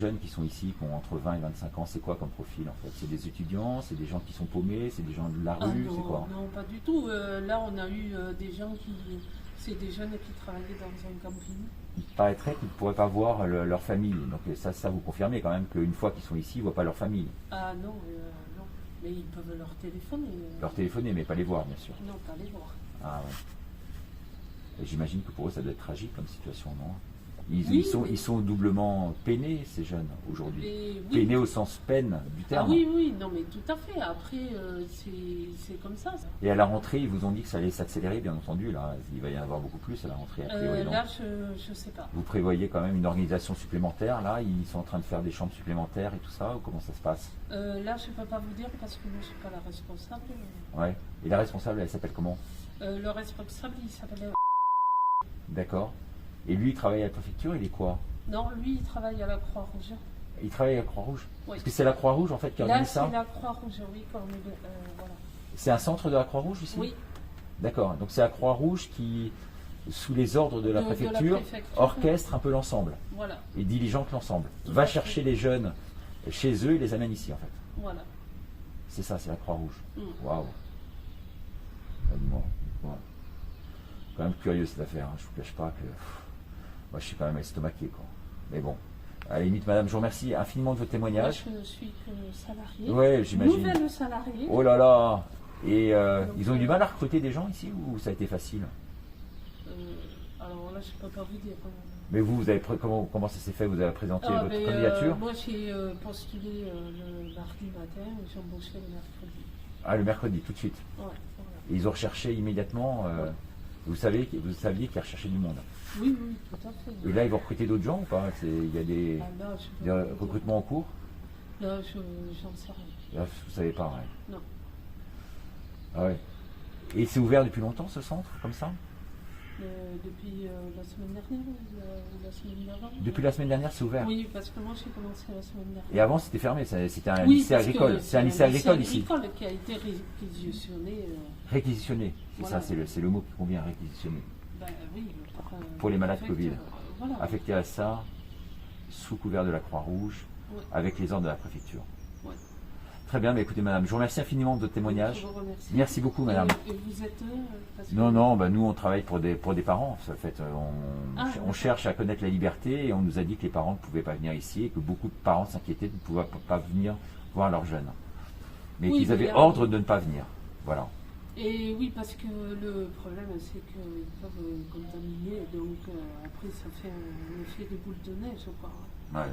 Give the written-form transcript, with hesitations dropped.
Jeunes qui sont ici, qui ont entre 20 et 25 ans, c'est quoi comme profil en fait? C'est des étudiants, c'est des gens qui sont paumés, c'est des gens de la rue, non, c'est quoi? non, pas du tout. Là, on a eu des gens qui... C'est des jeunes qui travaillaient dans un camping. Il paraîtrait qu'ils ne pourraient pas voir leur famille. Donc ça vous confirmez quand même qu'une fois qu'ils sont ici, ils ne voient pas leur famille. Ah non, non. Mais ils peuvent leur téléphoner. Leur téléphoner, mais pas les voir, bien sûr. Non, pas les voir. Ah ouais. Et j'imagine que pour eux, ça doit être tragique comme situation, non? Oui, ils sont doublement peinés, ces jeunes, aujourd'hui. Oui. Peinés au sens peine du terme. Ah oui, oui, non mais tout à fait. Après, c'est comme ça. Et à la rentrée, ils vous ont dit que ça allait s'accélérer, bien entendu. Là, il va y en avoir beaucoup plus à la rentrée, a priori. Là, je sais pas. Vous prévoyez quand même une organisation supplémentaire, là? Ils sont en train de faire des chambres supplémentaires et tout ça, ou comment ça se passe? Là, je ne peux pas vous dire parce que moi, je ne suis pas la responsable. Ouais. Et la responsable, elle s'appelle comment? Le responsable, il s'appelle... D'accord. Et lui, il travaille à la préfecture, il est quoi? Non, lui, il travaille à la Croix-Rouge. Il travaille à la Croix-Rouge? Oui. Parce que c'est la Croix-Rouge, en fait, qui Là, organise c'est ça? la Croix-Rouge, oui, voilà. C'est un centre de la Croix-Rouge, ici? Oui. D'accord. Donc c'est la Croix-Rouge qui, sous les ordres de la préfecture, orchestre un peu l'ensemble. Voilà. Et diligente l'ensemble. Va chercher les jeunes chez eux et les amène ici, en fait. Voilà. C'est ça, c'est la Croix-Rouge. Mm. Waouh. Bon, bon. Quand même curieux cette affaire, hein. Je ne vous cache pas que... moi, je suis quand même estomaqué, quoi. Mais bon. À la limite, madame, je vous remercie infiniment de votre témoignage. Moi, je suis que salarié. Ouais, j'imagine. Nouvelle salariée. Oh là là. Et ils ont eu du mal à recruter des gens ici ou ça a été facile? Alors là, je ne peux pas vous dire. Mais vous avez comment ça s'est fait? Vous avez présenté votre candidature? Moi, j'ai postulé le mardi matin et j'ai embauché le mercredi. Ah, le mercredi, tout de suite. Ouais, voilà. Et ils ont recherché immédiatement. Ouais. Vous saviez qu'ils recherchaient du monde. Oui, oui, tout à fait. Et là, ils vont recruter d'autres gens ou pas? Il y a des, Ah, là, je peux des pas vous dire. recrutements en cours? Là, j'en sais rien. Là, vous ne savez pas, ouais. Non. Ah ouais. Et c'est ouvert depuis longtemps, ce centre, comme ça? Depuis la semaine dernière ou la semaine d'avant. Depuis la semaine dernière, c'est ouvert? Oui, parce que moi, j'ai commencé la semaine dernière. Et avant, c'était fermé, c'était un Oui, lycée parce que agricole. C'est un lycée agricole ici. C'est un lycée agricole qui a été réquisitionné. Réquisitionné, c'est Voilà. ça, c'est le mot qui convient, réquisitionné. Ben, oui, Pour les malades affecte, Covid. Voilà. Affecté à ça, sous couvert de la Croix-Rouge, Ouais. avec les ordres de la préfecture. Ouais. Très bien, mais écoutez madame, je vous remercie infiniment de votre témoignage. Je vous remercie. Merci beaucoup madame. Et vous êtes parce que... Non, non, bah, nous on travaille pour des parents. En fait, on d'accord. cherche à connaître la liberté et on nous a dit que les parents ne pouvaient pas venir ici et que beaucoup de parents s'inquiétaient de ne pouvoir pas venir voir leurs jeunes. Mais Oui, qu'ils avaient mais, ordre de ne pas venir. Voilà. Et oui, parce que le problème, c'est qu'ils peuvent contaminer, donc après, ça fait un effet de boule de neige, quoi. Ouais.